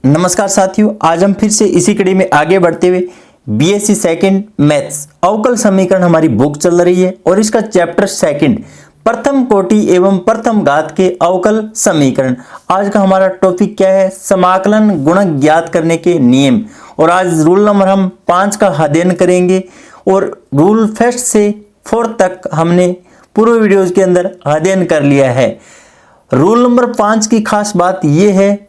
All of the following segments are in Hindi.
नमस्कार साथियों, आज हम फिर से इसी कड़ी में आगे बढ़ते हुए बीएससी सेकंड मैथ्स अवकल समीकरण हमारी बुक चल रही है और इसका चैप्टर सेकंड प्रथम कोटि एवं प्रथम घात के अवकल समीकरण। आज का हमारा टॉपिक क्या है? समाकलन गुणक ज्ञात करने के नियम। और आज रूल नंबर हम 5 का अध्ययन करेंगे और रूल फर्स्ट से 4 तक हमने पूर्व वीडियोज के अंदर अध्ययन कर लिया है। रूल नंबर 5 की खास बात यह है,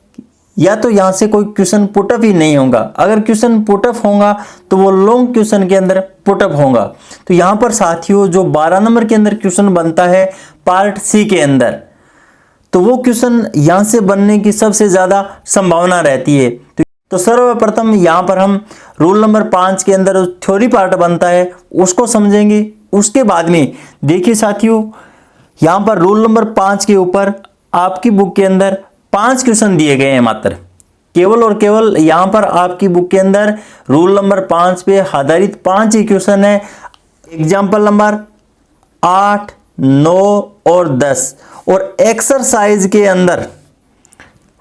या तो यहां से कोई क्वेश्चन पुटअप ही नहीं होगा। अगर क्वेश्चन पुटअप होगा तो वो लॉन्ग क्वेश्चन के अंदर पुटअप होगा। तो यहां पर साथियों जो 12 नंबर के अंदर क्वेश्चन बनता है पार्ट सी के अंदर, तो वो क्वेश्चन यहां से बनने की सबसे ज्यादा संभावना रहती है। तो सर्वप्रथम यहां पर हम रूल नंबर 5 के अंदर थ्योरी पार्ट बनता है उसको समझेंगे। उसके बाद में देखिए साथियों, यहां पर रूल नंबर 5 के ऊपर आपकी बुक के अंदर 5 क्वेश्चन दिए गए हैं। मात्र केवल और केवल यहां पर आपकी बुक के अंदर रूल नंबर 5 पे आधारित 5 ही क्वेश्चन है। एग्जाम्पल नंबर 8, 9 और 10। और एक्सरसाइज के अंदर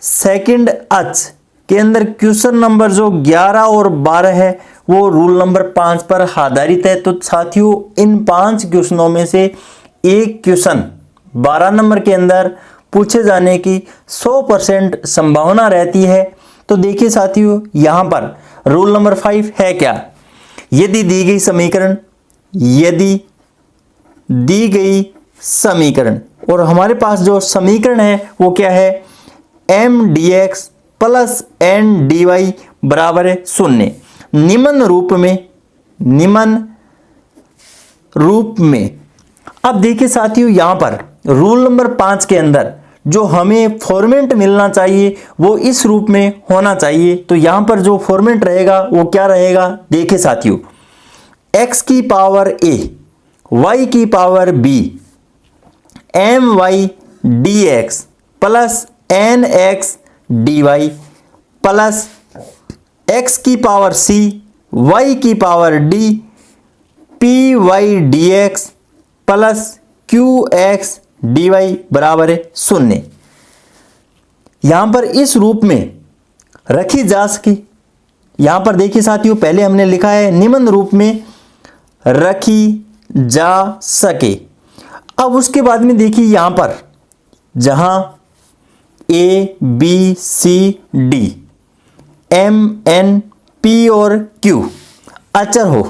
सेकंड अच के अंदर क्वेश्चन नंबर जो 11 और 12 है वो रूल नंबर 5 पर आधारित है। तो साथियों इन 5 क्वेश्चनों में से एक क्वेश्चन 12 नंबर के अंदर पूछे जाने की 100% संभावना रहती है। तो देखिए साथियों, यहां पर रूल नंबर 5 है क्या? यदि दी गई समीकरण और हमारे पास जो समीकरण है वो क्या है? m dx plus n dy बराबर है 0। निम्न रूप में अब देखिए साथियों, यहां पर रूल नंबर 5 के अंदर जो हमें फॉर्मेट मिलना चाहिए वो इस रूप में होना चाहिए। तो यहां पर जो फॉर्मेट रहेगा वो क्या रहेगा? देखिए साथियों, x की पावर a y की power b my dx plus nx dy plus x की पावर c y की power d py dx plus qx dy बराबर है 0। यहां पर इस रूप में रखी जा सके। यहां पर देखिए साथियों, पहले हमने लिखा है निम्न रूप में रखी जा सके। अब उसके बाद में देखिए यहां पर जहां a b c d m n p और q अचर हो,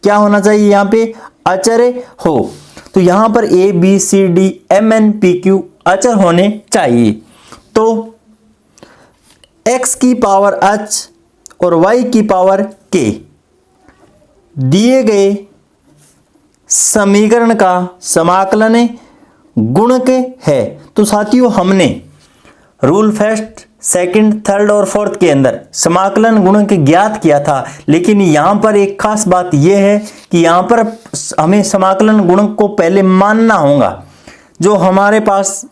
क्या होना चाहिए? यहां पे अचर हो। तो यहां पर a b c d m n p q अचर होने चाहिए। तो x की पावर h और y की पावर k दिए गए समीकरण का समाकलन गुणक है। तो साथियों हमने रूल फर्स्ट, सेकंड, थर्ड और फोर्थ के अंदर समाकलन गुणक ज्ञात किया था। लेकिन यहां पर एक खास बात यह है कि यहां पर हमें समाकलन गुणक को पहले मानना होगा। जो हमारे पास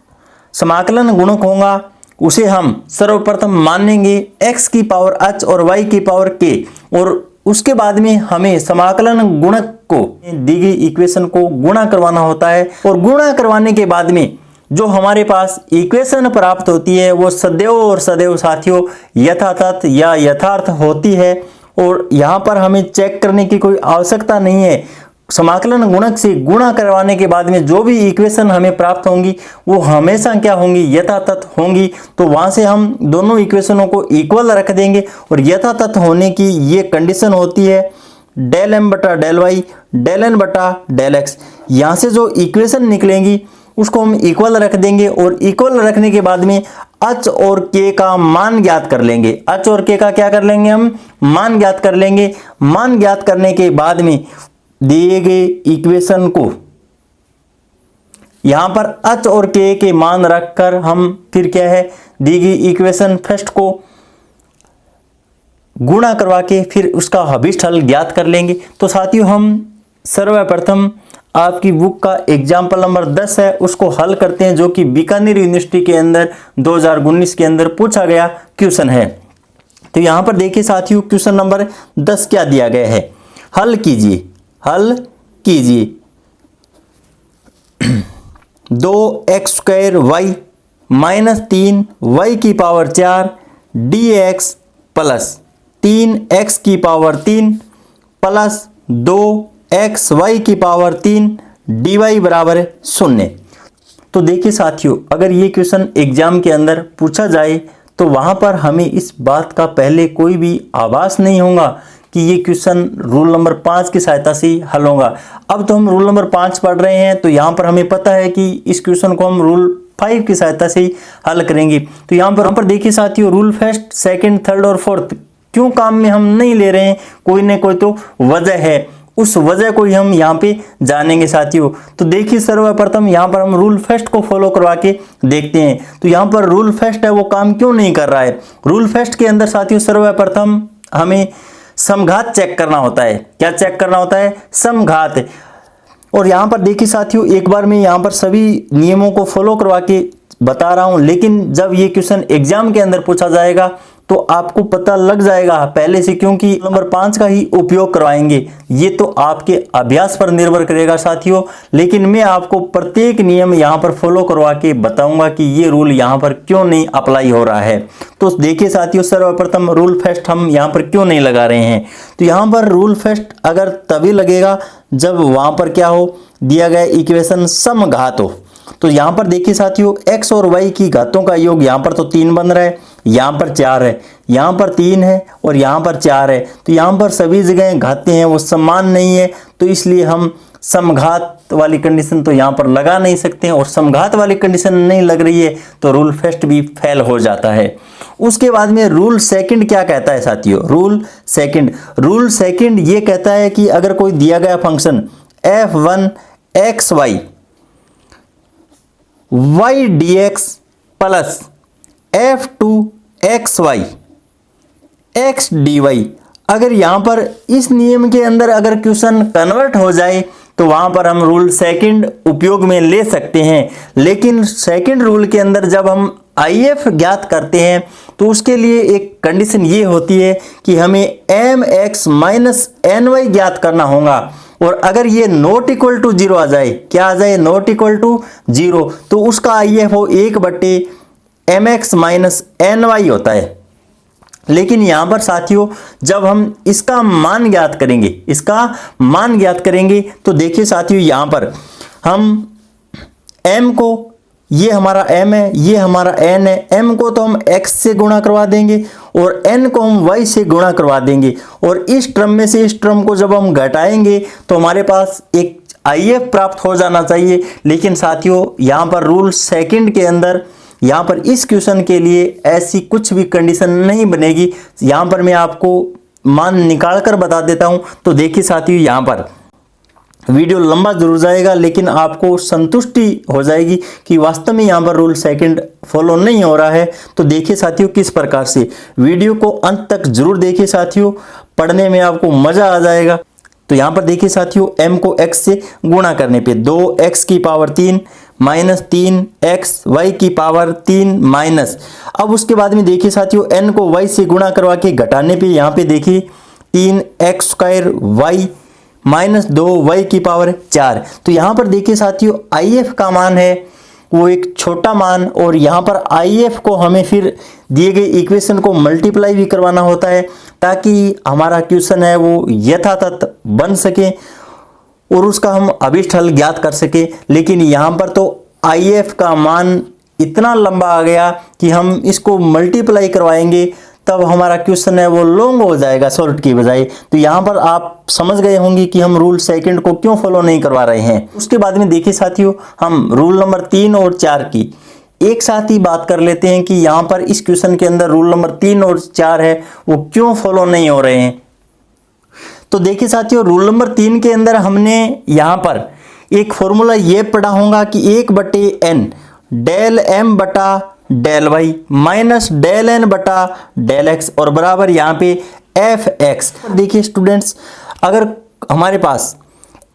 समाकलन गुणक होगा उसे हम सर्वप्रथम मानेंगे x की पावर h और y की पावर k। और उसके बाद में हमें समाकलन गुणक को दी गई इक्वेशन को गुणा करवाना होता है। और गुणा करवाने के बाद में जो हमारे पास इक्वेशन प्राप्त होती है वो सदैव और सदैव साथियों यथातथ या यथार्थ होती है। और यहाँ पर हमें चेक करने की कोई आवश्यकता नहीं है। समाकलन गुणक से गुणा करवाने के बाद में जो भी इक्वेशन हमें प्राप्त होंगी वो हमेशा क्या होंगी? यथातथ होंगी। तो वहां से हम दोनों इक्वेशनों को इक्वल रख देंगे। और यथातथ होने की ये कंडीशन होती है डेल m बटा डेल y डेल n बटा डेल x। यहाँ से जो इक्वेशन निकलेंगी उसको हम इक्वल रख देंगे। और इक्वल रखने के बाद में h और k का मान ज्ञात कर लेंगे। h और k का क्या कर लेंगे? हम मान ज्ञात कर लेंगे। मान ज्ञात करने के बाद में दिए गए इक्वेशन को यहां पर h और k के मान रखकर हम फिर क्या है, दी गई इक्वेशन फर्स्ट को गुणा करवा के फिर उसका अभिष्ट हल ज्ञात कर लेंगे। तो साथियों हम सर्वप्रथम आपकी बुक का एग्जाम्पल नंबर 10 है उसको हल करते हैं, जो कि बीकानेर यूनिवर्सिटी के अंदर 2019 के अंदर पूछा गया क्वेश्चन है। तो यहां पर देखिए साथियों, क्वेश्चन नंबर 10 क्या दिया गया है? हल कीजिए 2x² y -3 y की पावर 4 dx प्लस 3x की पावर 3 प्लस 2xy की पावर 3 dy बराबर है 0। तो देखिए साथियों, अगर ये क्वेश्चन एग्जाम के अंदर पूछा जाए तो वहाँ पर हमें इस बात का पहले कोई भी आभास नहीं होगा कि ये क्वेश्चन रूल नंबर 5 की सहायता से ही हल होगा। अब तो हम रूल नंबर 5 पढ़ रहे हैं, तो यहाँ पर हमें पता है कि इस क्वेश्चन को हम रूल 5 की सहायता से ही हल करेंगे। तो यहाँ पर देखिए साथियों, रूल फर्स्ट, सेकंड, थर्ड और फोर्थ क्यों काम में हम नहीं ले रहे हैं, कोई न कोई तो वजह है। उस वजह को ही हम यहाँ पे जानेंगे साथियों। तो देखिए सर्वप्रथम यहाँ पर हम रूल फर्स्ट को फॉलो करवा के देखते हैं। तो यहाँ पर रूल फर्स्ट है वो काम क्यों नहीं कर रहा है। रूल फर्स्ट के अंदर साथियों सर्वप्रथम हमें समघात चेक करना होता है। क्या चेक करना होता है? समघात। और यहाँ पर देखिए साथियों, एक बार मैं यहाँ पर सभी नियमों को फॉलो करवा के बता रहा हूँ, लेकिन जब ये क्वेश्चन एग्जाम के अंदर पूछा जाएगा तो आपको पता लग जाएगा पहले से, क्योंकि नंबर 5 का ही उपयोग करवाएंगे। ये तो आपके अभ्यास पर निर्भर करेगा साथियों, लेकिन मैं आपको प्रत्येक नियम यहाँ पर फॉलो करवा के बताऊंगा कि ये रूल यहाँ पर क्यों नहीं अप्लाई हो रहा है। तो देखिए साथियों, सर्वप्रथम रूल फर्स्ट हम यहाँ पर क्यों नहीं लगा रहे हैं। तो यहाँ पर रूल फर्स्ट अगर तभी लगेगा जब वहाँ पर क्या हो, दिया गया इक्वेशन समघात हो। तो यहाँ पर देखिए साथियों, x और y की घातों का योग यहाँ पर तो 3 बन रहा है, यहाँ पर 4 है, यहाँ पर 3 है और यहाँ पर 4 है। तो यहाँ पर सभी जगह घातें हैं वो समान नहीं है, तो इसलिए हम समघात वाली कंडीशन तो यहाँ पर लगा नहीं सकते हैं। और समघात वाली कंडीशन नहीं लग रही है तो रूल फर्स्ट भी फेल हो जाता है। उसके बाद में रूल सेकंड क्या कहता है साथियों? रूल सेकंड ये कहता है कि अगर कोई दिया गया function f1 xy y dx plus f2 xy x dy, अगर यहां पर इस नियम के अंदर अगर क्वेश्चन कन्वर्ट हो जाए तो वहां पर हम रूल सेकंड उपयोग में ले सकते हैं। लेकिन सेकंड रूल के अंदर जब हम IF ज्ञात करते हैं तो उसके लिए एक कंडीशन ये होती है कि हमें mx माइनस ny ज्ञात करना होगा। और अगर ये नॉट इक्वल टू 0 आ जाए, क्या आ जाए? नॉट इक्वल टू 0, तो उसका IF हो 1/mx माइनस ny होता है। लेकिन यहां पर साथियों जब हम इसका मान ज्ञात करेंगे तो देखिए साथियों, यहां पर हम m को, ये हमारा m है, ये हमारा n है, m को तो हम x से गुणा करवा देंगे और n को हम y से गुणा करवा देंगे। और इस टर्म में से इस टर्म को जब हम घटाएंगे तो हमारे पास एक IF प्राप्त हो जाना चाहिए। लेकिन साथियों यहाँ पर रूल सेकंड के अंदर यहाँ पर इस क्वेश्चन के लिए ऐसी कुछ भी कंडीशन नहीं बनेगी। यहाँ पर मैं आपको मान निकाल कर बता देता हूँ। तो देखिए साथियों, यहाँ पर वीडियो लंबा जरूर जाएगा लेकिन आपको संतुष्टि हो जाएगी कि वास्तव में यहाँ पर रूल सेकंड फॉलो नहीं हो रहा है। तो देखिए साथियों किस प्रकार से, वीडियो को अंत तक जरूर देखिए साथियों, पढ़ने में आपको मजा आ जाएगा। तो यहाँ पर देखिए साथियों, m को x से गुणा करने पे 2x की पावर 3 माइनस 3x y की पावर 3 माइनस, अब उसके बाद में देखिए साथियों n को y से गुणा करवा के घटाने पे यहाँ पे देखिए 3x square y minus 2y की पावर 4। तो यहाँ पर देखिए साथियों IF का मान है वो एक छोटा मान, और यहाँ पर IF को हमें फिर दिए गए इक्वेशन को मल्टीप्लाई भी करवाना होता है ताकि हमारा क्वेश्चन है वो यथातथ बन सके और उसका हम अभीष्ट हल ज्ञात कर सके। लेकिन यहाँ पर तो IF का मान इतना लंबा आ गया कि हम इसको मल्टीप्लाई करवाएंगे तब हमारा क्वेश्चन है वो लॉन्ग हो जाएगा शॉर्ट की बजाय। तो यहाँ पर आप समझ गए होंगे कि हम रूल सेकंड को क्यों फॉलो नहीं करवा रहे हैं। उसके बाद में देखिए साथियों, हम रूल नंबर 3 और 4 की एक साथ ही बात कर लेते हैं कि यहाँ पर इस क्वेश्चन के अंदर रूल नंबर 3 और 4 है वो क्यों फॉलो नहीं हो रहे हैं। तो देखिए साथियों, रूल नंबर 3 के अंदर हमने यहाँ पर एक फॉर्मूला ये पढ़ा होगा कि 1/n डेल m बटा del y minus del n बटा डेल एक्स और बराबर यहाँ पे एफ एक्स। देखिए स्टूडेंट्स, अगर हमारे पास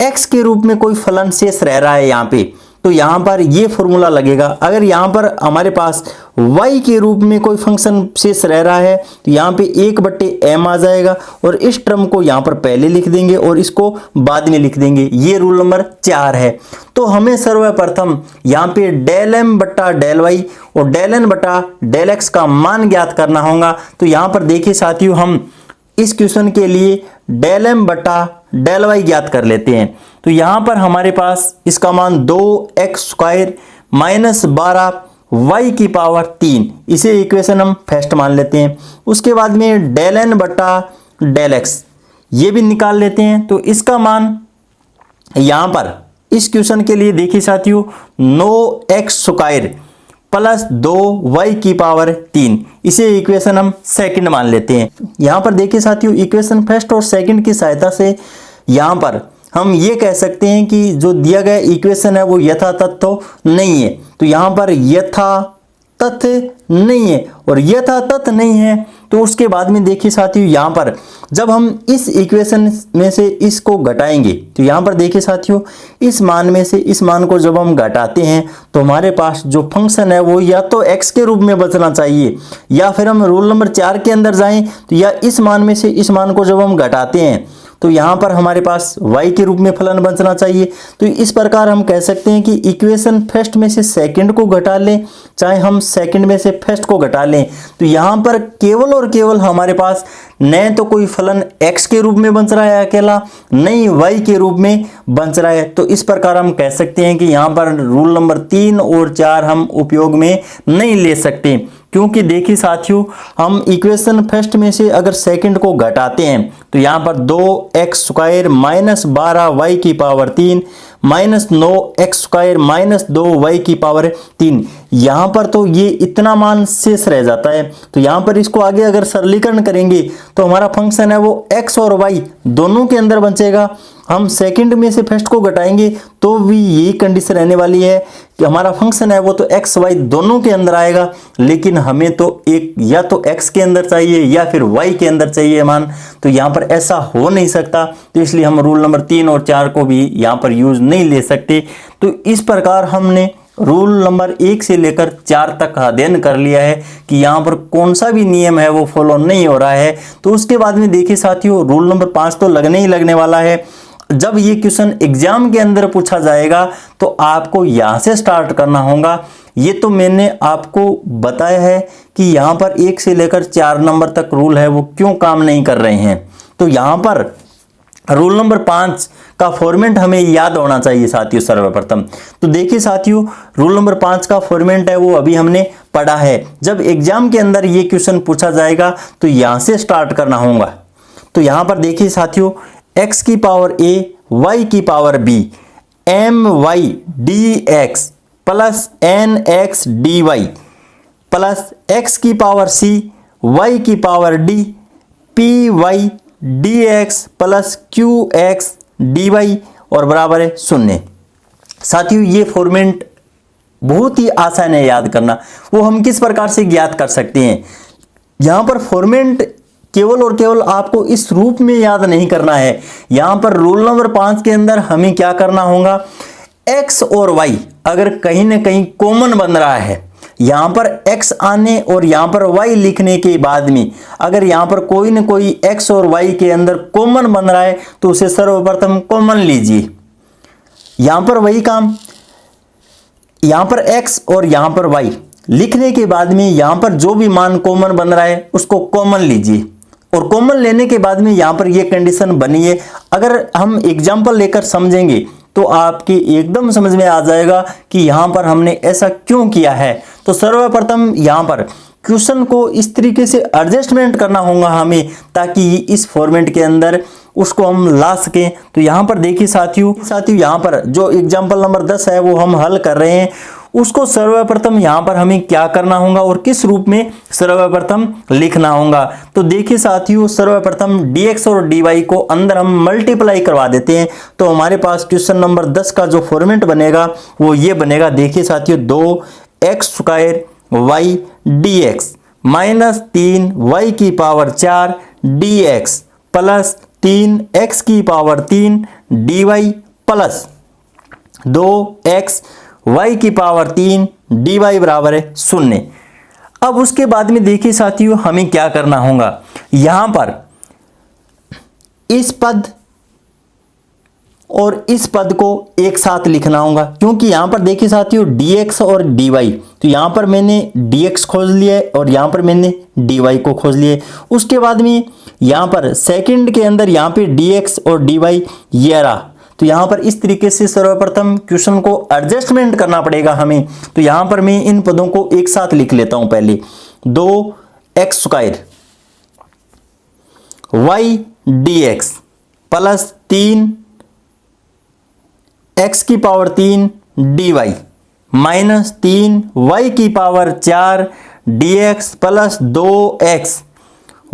x के रूप में कोई फलन शेष रह रहा है यहाँ पे, तो यहाँ पर ये फॉर्मूला लगेगा। अगर यहाँ पर हमारे पास y के रूप में कोई फंक्शन शेष रह रहा है तो यहाँ पे 1/m आ जाएगा और इस टर्म को यहाँ पर पहले लिख देंगे और इसको बाद में लिख देंगे। ये रूल नंबर 4 है। तो हमें सर्वप्रथम यहाँ पे डेल m बट्टा डेल y और डेल n बट्टा डेल x का मान ज्ञात करना होगा। तो यहाँ पर देखिए साथियों, हम इस क्वेश्चन के लिए डेल m बट्टा डेल y ज्ञात कर लेते हैं। तो यहाँ पर हमारे पास इसका मान 2x² माइनस 12 y की पावर 3, इसे इक्वेशन हम फर्स्ट मान लेते हैं। उसके बाद में डेल n बट्टा डेल x ये भी निकाल लेते हैं। तो इसका मान यहाँ पर इस क्वेश्चन के लिए देखिए साथियों 9x² प्लस 2y की पावर 3, इसे इक्वेशन हम सेकंड मान लेते हैं। यहाँ पर देखिए साथियों, इक्वेशन फर्स्ट और सेकंड की सहायता से यहाँ पर हम ये कह सकते हैं कि जो दिया गया इक्वेशन है वो यथातथ नहीं है। तो यहाँ पर यथातथ नहीं है और यथातथ नहीं है तो उसके बाद में देखिए साथियों, यहाँ पर जब हम इस इक्वेशन में से इसको घटाएंगे तो यहाँ पर देखिए साथियों, इस मान में से इस मान को जब हम घटाते हैं तो हमारे पास जो फंक्शन है वो या तो x के रूप में बचना चाहिए, या फिर हम रूल नंबर 4 के अंदर जाएं तो या इस मान में से इस मान को जब हम घटाते हैं तो यहाँ पर हमारे पास y के रूप में फलन बचना चाहिए। तो इस प्रकार हम कह सकते हैं कि इक्वेशन फर्स्ट में से सेकंड को घटा लें, चाहे हम सेकंड में से फर्स्ट को घटा लें, तो यहाँ पर केवल और केवल हमारे पास न तो कोई फलन x के रूप में बच रहा है अकेला, नहीं y के रूप में बच रहा है। तो इस प्रकार हम कह सकते हैं कि यहाँ पर रूल नंबर 3 और 4 हम उपयोग में नहीं ले सकते, क्योंकि देखिए साथियों, हम इक्वेशन फर्स्ट में से अगर सेकंड को घटाते हैं तो यहाँ पर 2x² माइनस 12y की power 3 minus 9x² minus 2y की पावर 3, यहाँ पर तो ये इतना मान शेष रह जाता है। तो यहाँ पर इसको आगे अगर सरलीकरण करेंगे तो हमारा फंक्शन है वो x और y दोनों के अंदर बचेगा। हम सेकंड में से फर्स्ट को घटाएंगे तो भी यही कंडीशन रहने वाली है कि हमारा फंक्शन है वो तो x y दोनों के अंदर आएगा, लेकिन हमें तो एक या तो x के अंदर चाहिए या फिर y के अंदर चाहिए मान। तो यहाँ पर ऐसा हो नहीं सकता, तो इसलिए हम रूल नंबर 3 और 4 को भी यहाँ पर यूज नहीं ले सकते। तो इस प्रकार हमने रूल नंबर 1 से लेकर 4 तक अध्ययन कर लिया है कि यहाँ पर कौन सा भी नियम है वो फॉलो नहीं हो रहा है। तो उसके बाद में देखिए साथियों, रूल नंबर 5 तो लगने ही लगने वाला है। जब ये क्वेश्चन एग्जाम के अंदर पूछा जाएगा तो आपको यहाँ से स्टार्ट करना होगा। ये तो मैंने आपको बताया है कि यहाँ पर 1 से लेकर 4 नंबर तक रूल है वो क्यों काम नहीं कर रहे हैं। तो यहाँ पर रूल नंबर 5 का फॉर्मेट हमें याद होना चाहिए साथियों सर्वप्रथम। तो देखिए साथियों, रूल नंबर 5 का फॉर्मेट है वो अभी हमने पढ़ा है। जब एग्जाम के अंदर ये क्वेश्चन पूछा जाएगा तो यहाँ से स्टार्ट करना होगा। तो यहाँ पर देखिए साथियों, x की पावर a y की power b my dx plus nx dy plus x की पावर c y की power d py dx plus qx dy और बराबर है 0। साथियों, ये फॉर्मेट बहुत ही आसान है याद करना। वो हम किस प्रकार से ज्ञात कर सकते हैं, यहाँ पर फॉर्मेट केवल और केवल आपको इस रूप में याद नहीं करना है। यहाँ पर रूल नंबर 5 के अंदर हमें क्या करना होगा, x और y अगर कहीं ना कहीं कॉमन बन रहा है, यहाँ पर x आने और यहाँ पर y लिखने के बाद में अगर यहाँ पर कोई ना कोई x और y के अंदर कॉमन बन रहा है तो उसे सर्वप्रथम कॉमन लीजिए। यहाँ पर वही काम, यहाँ पर x और यहाँ पर y लिखने के बाद में यहाँ पर जो भी मान कॉमन बन रहा है उसको कॉमन लीजिए और कॉमन लेने के बाद में यहाँ पर ये कंडीशन बनी है। अगर हम एग्जाम्पल लेकर समझेंगे तो आपके एकदम समझ में आ जाएगा कि यहाँ पर हमने ऐसा क्यों किया है। तो सर्वप्रथम यहाँ पर क्वेश्चन को इस तरीके से एडजस्टमेंट करना होगा हमें, ताकि इस फॉर्मेट के अंदर उसको हम ला सकें। तो यहाँ पर देखिए साथियों, यहाँ पर जो एग्जाम्पल नंबर 10 है वो हम हल कर रहे हैं, उसको सर्वप्रथम यहाँ पर हमें क्या करना होगा और किस रूप में सर्वप्रथम लिखना होगा। तो देखिए साथियों, सर्वप्रथम dx और dy को अंदर हम मल्टीप्लाई करवा देते हैं। तो हमारे पास क्वेश्चन नंबर 10 का जो फॉर्मेट बनेगा वो ये बनेगा। देखिए साथियों, 2x² y dx minus 3y की पावर 4 dx प्लस 3x की power 3 dy plus 2x y की पावर 3 dy बराबर है 0। अब उसके बाद में देखिए साथियों हमें क्या करना होगा, यहां पर इस पद और इस पद को एक साथ लिखना होगा, क्योंकि यहां पर देखिए साथियों dx और dy, तो यहां पर मैंने dx खोज लिया है और यहां पर मैंने dy को खोज लिया है। उसके बाद में यहां पर सेकंड के अंदर यहां पे dx और dy ये रहा, तो यहां पर इस तरीके से सर्वप्रथम क्वेश्चन को एडजस्टमेंट करना पड़ेगा हमें। तो यहां पर मैं इन पदों को एक साथ लिख लेता हूं। पहले 2x² y dx plus 3x की पावर 3 dy माइनस 3y की power 4 dx plus 2x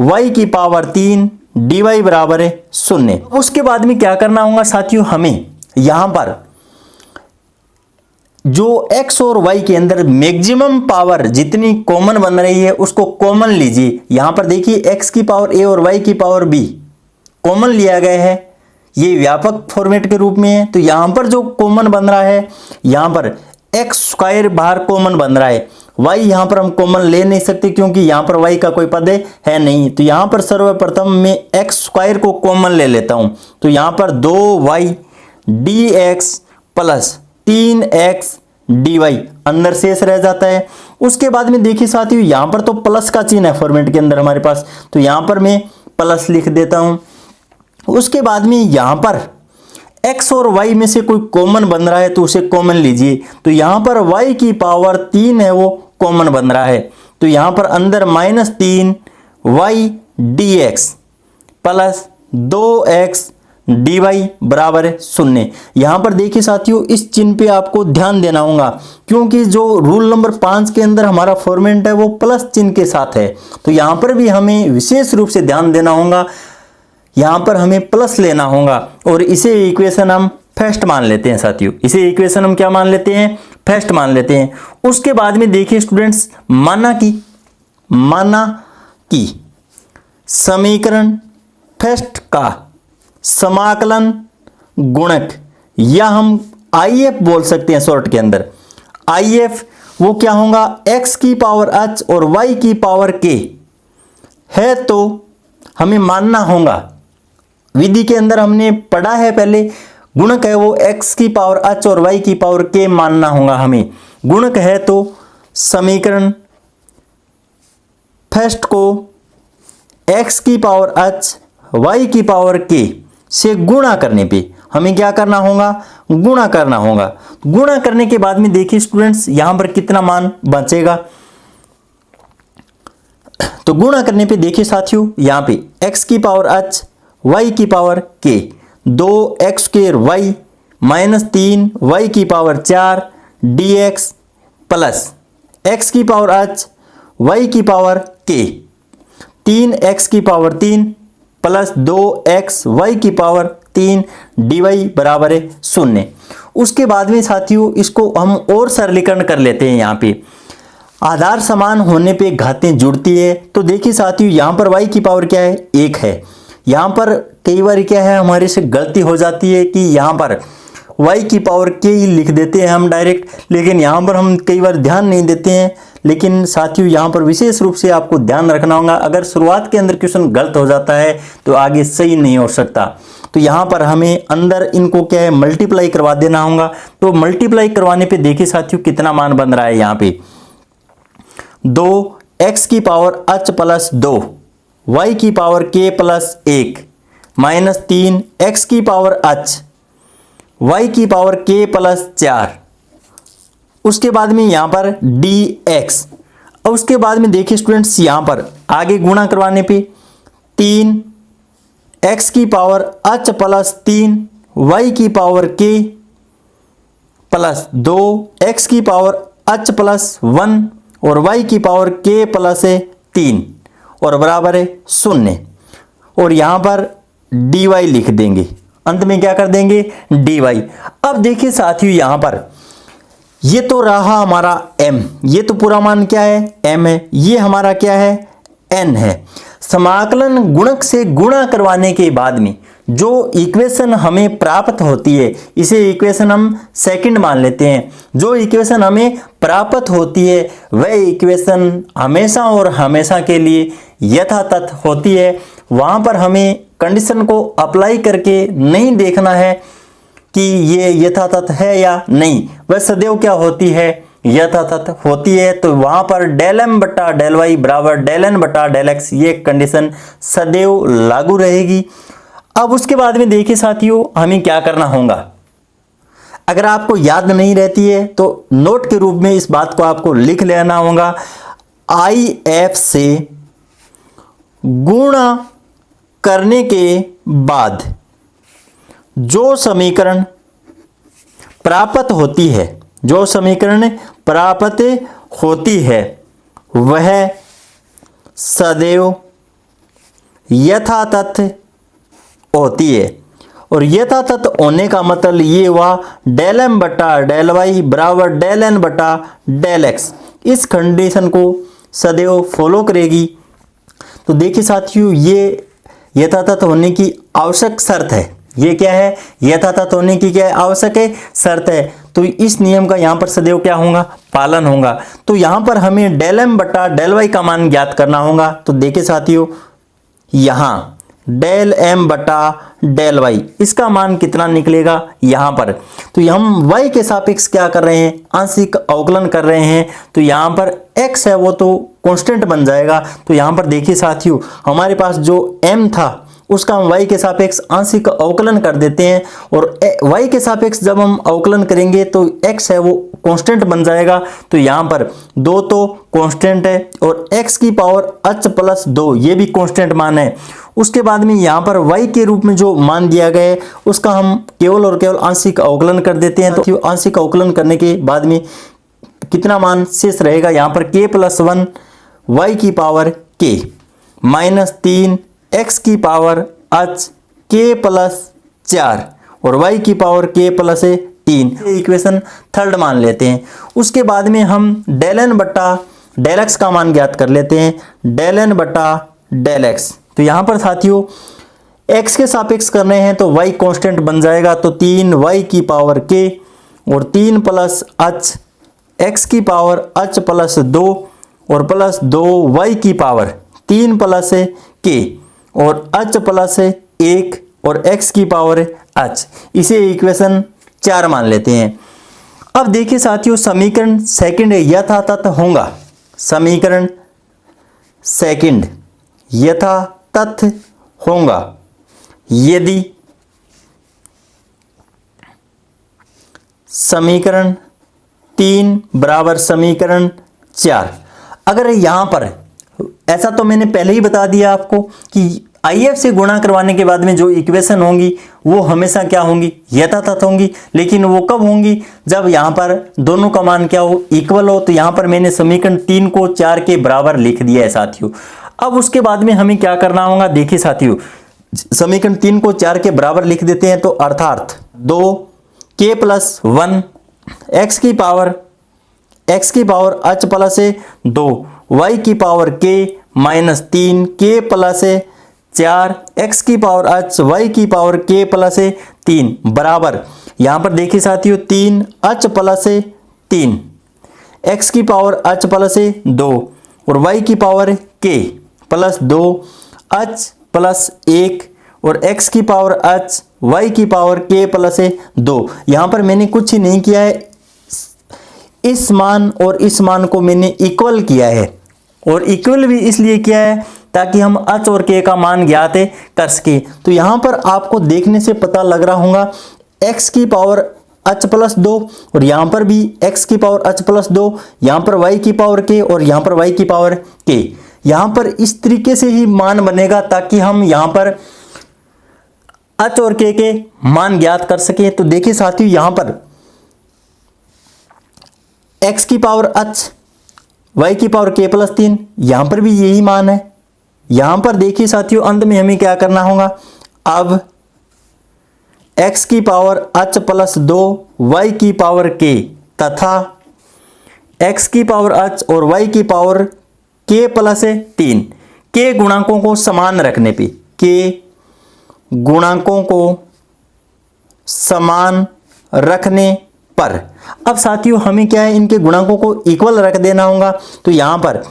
y की पावर 3 dy बराबर है 0। उसके बाद में क्या करना होगा साथियों, हमें यहां पर जो x और y के अंदर मैक्सिमम पावर जितनी कॉमन बन रही है उसको कॉमन लीजिए। यहां पर देखिए x की पावर a और y की पावर b कॉमन लिया गया है, ये व्यापक फॉर्मेट के रूप में है। तो यहां पर जो कॉमन बन रहा है, यहां पर x² बाहर कॉमन बन रहा है, y यहां पर हम कॉमन ले नहीं सकते क्योंकि यहां पर y का कोई पद है नहीं। तो यहां पर सर्वप्रथम मैं x² को कॉमन ले लेता हूं, तो यहां पर 2y dx plus 3x dy अंदर शेष रह जाता है। उसके बाद में देखिए साथियों यहां पर तो प्लस का चिन्ह है फॉर्मेट के अंदर हमारे पास, तो यहां पर मैं प्लस लिख देता हूं। उसके बाद में यहां पर x और y में से कोई कॉमन बन रहा है तो उसे कॉमन लीजिए। तो यहां पर y की पावर 3 है वो कॉमन बन रहा है, तो यहां पर अंदर minus 3y dx plus 2x dy बराबर है 0। यहां पर देखिए साथियों इस चिन्ह पे आपको ध्यान देना होगा, क्योंकि जो रूल नंबर 5 के अंदर हमारा फॉर्मेट है वो प्लस चिन्ह के साथ है। तो यहां पर भी हमें विशेष रूप से ध्यान देना होगा, यहां पर हमें प्लस लेना होगा और इसे इक्वेशन हम फर्स्ट मान लेते हैं साथियों। इसे इक्वेशन हम क्या मान लेते हैं, फर्स्ट मान लेते हैं। उसके बाद में देखिए स्टूडेंट्स, माना कि समीकरण फर्स्ट का समाकलन गुणक, या हम IF बोल सकते हैं शॉर्ट के अंदर। IF वो क्या होगा, x की पावर h और y की पावर k है, तो हमें मानना होगा, विधि के अंदर हमने पढ़ा है पहले, गुणक है वो x की पावर h और y की पावर k मानना होगा हमें। गुणक है तो समीकरण फर्स्ट को x की पावर h y की पावर k से गुणा करने पे हमें क्या करना होगा, गुणा करना होगा। गुणा करने के बाद में देखिए स्टूडेंट्स यहां पर कितना मान बचेगा, तो गुणा करने पे देखिए साथियों यहां पे x की पावर h y की power k 2x² y minus 3y की पावर 4 dx प्लस x की पावर h y की पावर k 3x की पावर 3 प्लस 2x y की पावर 3 dy बराबर है 0। उसके बाद में साथियों इसको हम और सरलीकरण कर लेते हैं। यहाँ पे आधार समान होने पे घातें जुड़ती है, तो देखिए साथियों यहाँ पर y की पावर क्या है, 1 है। यहाँ पर कई बार क्या है हमारे से गलती हो जाती है कि यहाँ पर y की पावर k ही लिख देते हैं हम डायरेक्ट, लेकिन यहाँ पर हम कई बार ध्यान नहीं देते हैं। लेकिन साथियों यहाँ पर विशेष रूप से आपको ध्यान रखना होगा, अगर शुरुआत के अंदर क्वेश्चन गलत हो जाता है तो आगे सही नहीं हो सकता। तो यहाँ पर हमें अंदर इनको क्या है मल्टीप्लाई करवा देना होगा। तो मल्टीप्लाई करवाने पे देखिए साथियों कितना मान बन रहा है, यहाँ पे 2x की पावर h प्लस 2 y की power k plus 1 minus 3x की पावर h y की पावर k प्लस 4। उसके बाद में यहां पर dx, और उसके बाद में देखिए स्टूडेंट्स यहां पर आगे गुणा करवाने पे 3x की पावर h प्लस 3 y की पावर k प्लस 2x की पावर h प्लस 1 और y की पावर k प्लस 3 और बराबर है 0। और यहां पर dy लिख देंगे, अंत में क्या कर देंगे dy। अब देखिए साथियों यहां पर ये तो रहा हमारा m, ये तो पूरा मान क्या है m है, ये हमारा क्या है n है। समाकलन गुणक से गुणा करवाने के बाद में जो इक्वेशन हमें प्राप्त होती है, इसे इक्वेशन हम सेकंड मान लेते हैं। जो इक्वेशन हमें प्राप्त होती है वह इक्वेशन हमेशा और हमेशा के लिए यथातथ होती है। वहां पर हमें कंडीशन को अप्लाई करके नहीं देखना है कि ये यथातथ है या नहीं, वह सदैव क्या होती है, यथातथ होती है। तो वहां पर डेल एम बटा डेल वाई बराबर डेल एन बटा डेल एक्स, ये कंडीशन सदैव लागू रहेगी। अब उसके बाद में देखिए साथियों, हमें क्या करना होगा। अगर आपको याद नहीं रहती है तो नोट के रूप में इस बात को आपको लिख लेना होगा। आई एफ से गुणा करने के बाद जो समीकरण प्राप्त होती है, जो समीकरण प्राप्त होती है वह सदैव यथातथ होती है। और यथातथ होने का मतलब ये हुआ डेल एम बटा डेल वाई बराबर डेल एन बटा डेल एक्स, इस कंडीशन को सदैव फॉलो करेगी। तो देखिए साथियों, ये यथातथ होने की आवश्यक शर्त है। ये क्या है, यथातथ होने की क्या आवश्यक है, शर्त है। तो इस नियम का यहाँ पर सदैव क्या होगा, पालन होगा। तो यहाँ पर हमें डेल एम बटा डेल वाई का मान ज्ञात करना होगा। तो देखिए साथियों, यहाँ डेल एम बटा डेल वाई, इसका मान कितना निकलेगा यहाँ पर। तो हम y के सापेक्ष क्या कर रहे हैं, आंशिक अवकलन कर रहे हैं। तो यहाँ पर x है वो तो कांस्टेंट बन जाएगा। तो यहाँ पर देखिए साथियों, हमारे पास जो m था उसका हम y के सापेक्ष आंशिक अवकलन कर देते हैं। और y के सापेक्ष जब हम अवकलन करेंगे तो x है वो कांस्टेंट बन जाएगा। तो यहाँ पर 2 तो कांस्टेंट है और x की पावर h प्लस 2 ये भी कांस्टेंट मान है। उसके बाद में यहाँ पर y के रूप में जो मान दिया गया है उसका हम केवल और केवल आंशिक अवकलन कर देते हैं। तो आंशिक अवकलन करने के बाद में कितना मान शेष रहेगा, यहाँ पर k प्लस 1 y की पावर k माइनस 3 x की पावर h k प्लस 4 और y की power k plus 3, equation third मान लेते हैं। उसके बाद में हम डेल एन बटा डेल एक्स का मान ज्ञात कर लेते हैं, डेल एन बटा डेल एक्स। तो यहाँ पर साथियों x के सापेक्ष करने हैं तो y कांस्टेंट बन जाएगा। तो 3y की पावर k और 3 प्लस h x की पावर h प्लस 2 और प्लस 2y की पावर 3 प्लस k और h प्लस 1 और x की पावर h, इसे इक्वेशन 4 मान लेते हैं। अब देखिए साथियों, समीकरण सेकंड यथातथ होगा। समीकरण सेकंड यथातथ होगा यदि समीकरण 3 बराबर समीकरण 4। अगर यहां पर ऐसा, तो मैंने पहले ही बता दिया आपको कि IF से गुणा करवाने के बाद में जो इक्वेशन होंगी वो हमेशा क्या होंगी, यथातथ होंगी। लेकिन वो कब होंगी, जब यहाँ पर दोनों का मान क्या हो, इक्वल हो। तो यहाँ पर मैंने समीकरण 3 को 4 के बराबर लिख दिया है साथियों। अब उसके बाद में हमें क्या करना होगा, देखिए साथियों, समीकरण 3 को 4 के बराबर लिख देते हैं। तो अर्थात 2k प्लस 1 x की पावर h प्लस 2 y की power k minus 3 k plus 4 x की पावर h y की पावर k प्लस 3 बराबर, यहाँ पर देखिए साथियों 3 h प्लस 3 x की पावर h प्लस 2 और y की power k plus 2 h plus 1 और x की पावर h y की पावर k प्लस 2। यहाँ पर मैंने कुछ ही नहीं किया है, इस मान और इस मान को मैंने इक्वल किया है। और इक्वल भी इसलिए किया है ताकि हम h और k का मान ज्ञात कर सके। तो यहाँ पर आपको देखने से पता लग रहा होगा x की पावर h प्लस 2 और यहाँ पर भी x की पावर h प्लस 2, यहाँ पर y की पावर k और यहाँ पर y की पावर k। यहाँ पर इस तरीके से ही मान बनेगा ताकि हम यहाँ पर h और k के मान ज्ञात कर सके। तो देखिए साथियों, यहाँ पर x की पावर h y की पावर k प्लस 3, यहाँ पर भी यही मान है। यहाँ पर देखिए साथियों, अंत में हमें क्या करना होगा, अब x की पावर h प्लस 2 y की पावर k तथा x की पावर h और y की पावर k प्लस 3 के गुणांकों को समान रखने पे, k गुणांकों को समान रखने पर। अब साथियों हमें क्या है, इनके गुणांकों को इक्वल रख देना होगा। तो यहां पर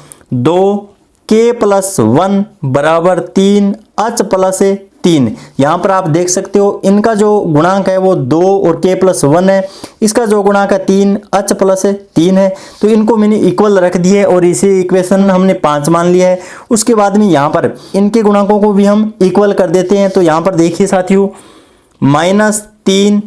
2k+1 बराबर 3 h प्लस 3। यहां पर आप देख सकते हो इनका जो गुणांक है वो 2 और k+1 है, इसका जो गुणांक है 3 h प्लस 3 है। तो इनको मैंने इक्वल रख दिए और इसे इक्वेशन हमने 5 मान लिया है। उसके बाद में यहां पर इनके गुणांकों को भी हम इक्वल कर देते हैं। तो यहां पर देखिए साथियों, -3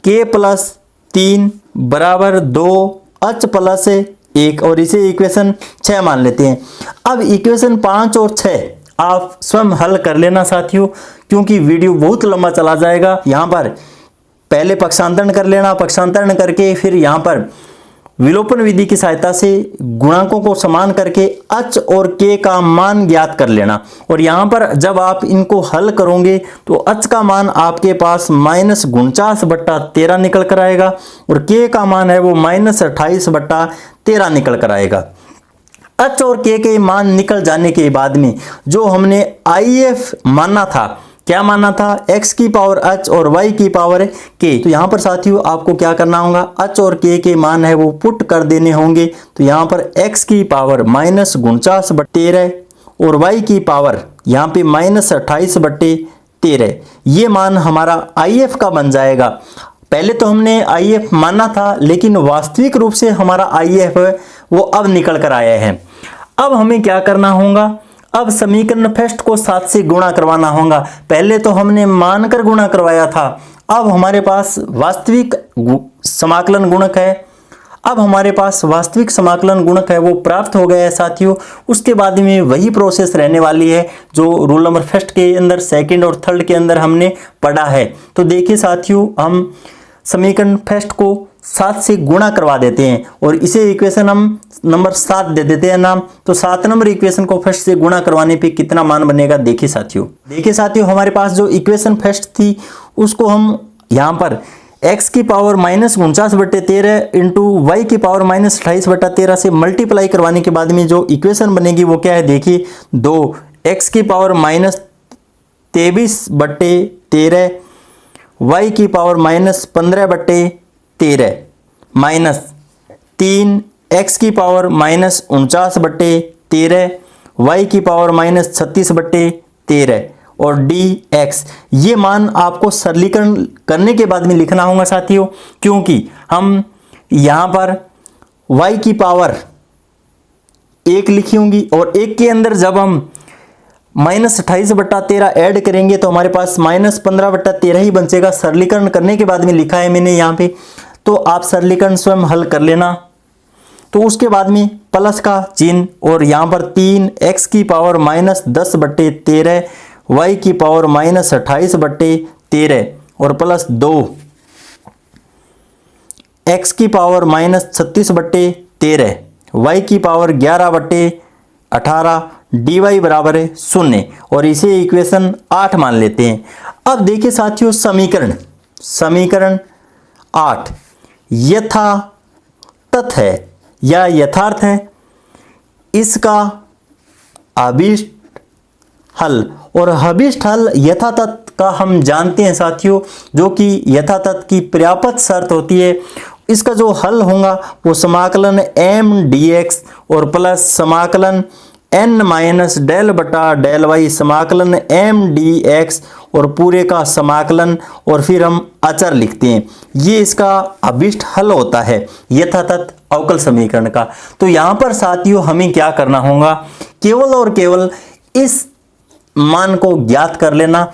k+3 बराबर 2 h प्लस 1 और इसे इक्वेशन 6 मान लेते हैं। अब इक्वेशन 5 और 6 आप स्वयं हल कर लेना साथियों, क्योंकि वीडियो बहुत लंबा चला जाएगा। यहां पर पहले पक्षांतरण कर लेना, पक्षांतरण करके फिर यहां पर विलोपन विधि की सहायता से गुणांकों को समान करके h और k का मान ज्ञात कर लेना। और यहां पर जब आप इनको हल करोगे तो h का मान आपके पास -49/13 निकल कर आएगा और k का मान है वो -28/13 निकल कर आएगा। h और k के मान निकल जाने के बाद में जो हमने IF माना था, क्या माना था, x की पावर h और y की पावर k। तो यहां पर साथियों आपको क्या करना होगा, h और k के मान है वो पुट कर देने होंगे। तो यहां पर x की पावर -49/13 और y की पावर यहां पे -28/13, ये मान हमारा IF का बन जाएगा। पहले तो हमने IF माना था, लेकिन वास्तविक रूप से हमारा IF वो अब निकल कर आया है। अब हमें क्या करना होगा, अब समीकरण फर्स्ट को 7 से गुणा करवाना होगा। पहले तो हमने मानकर गुणा करवाया था, अब हमारे पास वास्तविक समाकलन गुणक है। अब हमारे पास वास्तविक समाकलन गुणक है वो प्राप्त हो गया है साथियों। उसके बाद में वही प्रोसेस रहने वाली है जो रूल नंबर फर्स्ट के अंदर, सेकंड और थर्ड के अंदर हमने पढ़ा है। तो देखिए साथियों, हम समीकरण फर्स्ट को 7 से गुणा करवा देते हैं और इसे इक्वेशन हम नंबर 7 दे देते हैं नाम। तो 7 नंबर इक्वेशन को फर्स्ट से गुणा करवाने पे कितना मान बनेगा, देखिए साथियों हमारे पास जो इक्वेशन फर्स्ट थी उसको हम यहाँ पर x की पावर -49/13 इंटू y की पावर -28/13 से मल्टीप्लाई करवाने के बाद में जो इक्वेशन बनेगी वो क्या है, देखिए 2x की पावर -23/13 y की पावर -15/13 माइनस 3x की पावर -49/13 y की पावर -36/13 और dx। ये मान आपको सरलीकरण करने के बाद में लिखना होगा साथियों, क्योंकि हम यहाँ पर y की पावर 1 लिखी होंगी और 1 के अंदर जब हम -28/13 ऐड करेंगे तो हमारे पास -15/13 ही बचेगा। सरलीकरण करने के बाद में लिखा है मैंने यहाँ पे, तो आप सरलीकरण स्वयं हल कर लेना। तो उसके बाद में प्लस का चिन्ह और यहाँ पर 3x की पावर -10/13 y की पावर -28/13 और प्लस 2x की पावर -36/13 y की पावर 11/18 dy बराबर है 0 और इसे इक्वेशन 8 मान लेते हैं। अब देखिए साथियों, समीकरण 8 यथातथ है या यथार्थ है, इसका अभीष्ट हल। और अभीष्ट हल यथातथ का हम जानते हैं साथियों, जो कि यथातथ की पर्याप्त शर्त होती है। इसका जो हल होगा वो समाकलन m dx और प्लस समाकलन n माइनस डेल बटा डेल वाई समाकलन m dx और पूरे का समाकलन और फिर हम अचर लिखते हैं। ये इसका अभीष्ट हल होता है यथातथ अवकल समीकरण का। तो यहाँ पर साथियों हमें क्या करना होगा, केवल और केवल इस मान को ज्ञात कर लेना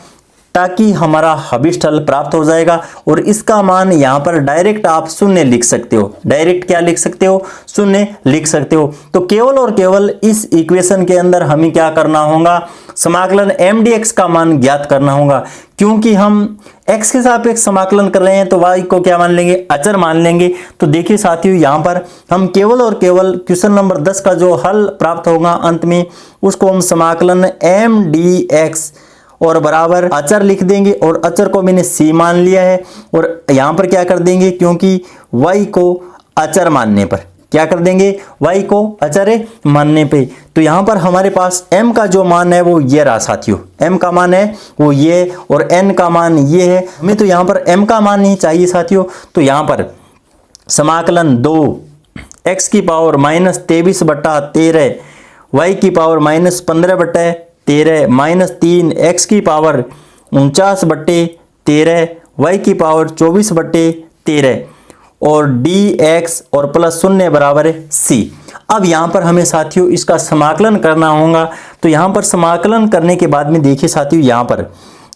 ताकि हमारा अभीष्ट हल प्राप्त हो जाएगा। और इसका मान यहाँ पर डायरेक्ट आप 0 लिख सकते हो। डायरेक्ट क्या लिख सकते हो, 0 लिख सकते हो। तो केवल और केवल इस इक्वेशन के अंदर हमें क्या करना होगा, समाकलन m dx का मान ज्ञात करना होगा। क्योंकि हम x के सापेक्ष समाकलन कर रहे हैं तो y को क्या मान लेंगे, अचर मान लेंगे। तो देखिए साथियों, यहाँ पर हम केवल और केवल क्वेश्चन नंबर 10 का जो हल प्राप्त होगा अंत में, उसको हम समाकलन m dx और बराबर अचर लिख देंगे और अचर को मैंने c मान लिया है। और यहाँ पर क्या कर देंगे, क्योंकि y को अचर मानने पर क्या कर देंगे, y को अचर मानने पे। तो यहाँ पर हमारे पास m का जो मान है वो ये रहा साथियों, m का मान है वो ये और n का मान ये है। हमें तो यहाँ पर m का मान नहीं चाहिए साथियों। तो यहाँ पर समाकलन 2 x की पावर -23 बटा 13 y की पावर -15 बटा 13 -3 x की पावर 49 बटे 13 y की पावर 24 बटे 13 और dx और प्लस 0 बराबर है c। अब यहाँ पर हमें साथियों इसका समाकलन करना होगा। तो यहाँ पर समाकलन करने के बाद में देखिए साथियों, यहाँ पर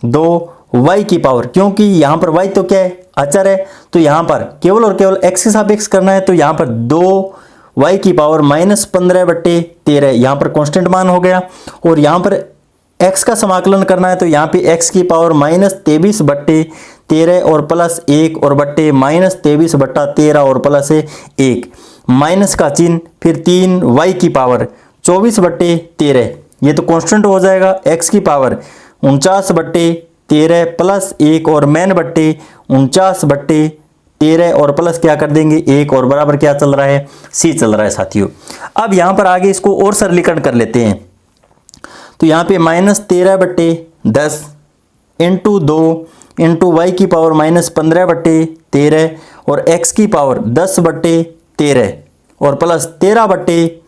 2y की पावर, क्योंकि यहाँ पर y तो क्या है, अचर है, तो यहाँ पर केवल और केवल x के सापेक्ष करना है। तो यहाँ पर 2y की पावर -15 बटे 13 यहाँ पर कांस्टेंट मान हो गया। और यहाँ पर x का समाकलन करना है, तो यहाँ पे x की पावर -23 बट्टे 13 और प्लस 1 और बट्टे -23 बट्टा 13 और प्लस 1, माइनस का चिन्ह, फिर 3y की पावर 24 बट्टे 13, ये तो कांस्टेंट हो जाएगा, x की पावर 49 बट्टे 13 प्लस 1 और मैन बट्टे 49 बट्टे 13 और प्लस क्या कर देंगे 1 और बराबर क्या चल रहा है, c चल रहा है साथियों। अब यहाँ पर आगे इसको और सरलीकरण कर लेते हैं। तो यहाँ पे -13 बट्टे 10 इंटू 2 इंटू वाई की पावर -15 बट्टे 13 और x की पावर 10 बट्टे 13 और प्लस 13 बट्टे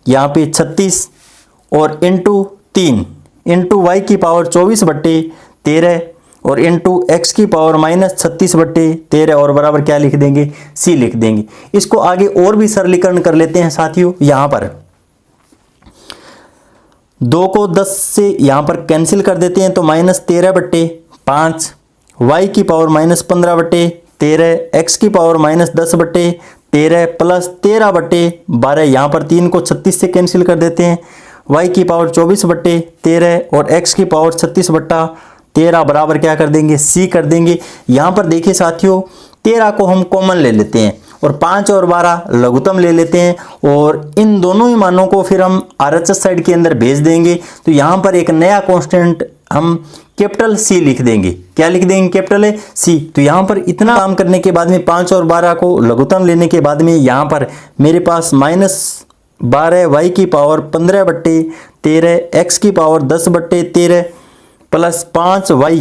यहाँ पे 36 और इंटू 3 इंटू वाई की पावर 24 बट्टे 13 और इंटू एक्स की पावर -36 बट्टे 13 और बराबर क्या लिख देंगे, c लिख देंगे। इसको आगे और भी सरलीकरण कर लेते हैं साथियों। यहाँ पर 2 को 10 से यहाँ पर कैंसिल कर देते हैं, तो -13 बट्टे 5 y की पावर -15 बट्टे 13 x की पावर -10 बट्टे 13 प्लस 13 बट्टे 12, यहाँ पर 3 को 36 से कैंसिल कर देते हैं, y की पावर 24 बट्टे 13 और x की पावर 36 बट्टा 13 बराबर क्या कर देंगे, c कर देंगे। यहाँ पर देखिए साथियों 13 को हम कॉमन ले लेते हैं और 5 और 12 लघुत्तम ले लेते हैं और इन दोनों ही मानों को फिर हम RHS साइड के अंदर भेज देंगे। तो यहाँ पर एक नया कांस्टेंट हम कैपिटल C लिख देंगे। क्या लिख देंगे, कैपिटल C। तो यहाँ पर इतना काम करने के बाद में 5 और 12 को लघुत्तम लेने के बाद में यहाँ पर मेरे पास -12 y की पावर 15 बट्टे 13 x की पावर 10 बट्टे 13 प्लस 5 y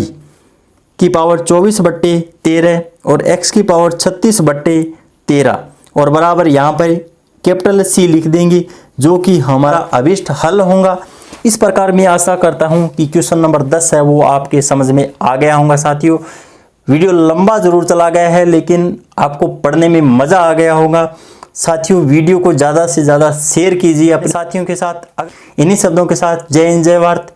की पावर 24 बट्टे 13 और x की पावर 36 बट्टे 13 और बराबर यहाँ पर कैपिटल C लिख देंगे, जो कि हमारा अभिष्ट हल होगा। इस प्रकार मैं आशा करता हूँ कि क्वेश्चन नंबर 10 है वो आपके समझ में आ गया होगा साथियों। वीडियो लंबा जरूर चला गया है लेकिन आपको पढ़ने में मज़ा आ गया होगा साथियों। वीडियो को ज़्यादा से ज़्यादा शेयर कीजिए अपने साथियों के साथ। इन्हीं शब्दों के साथ जय हिंद जय भारत।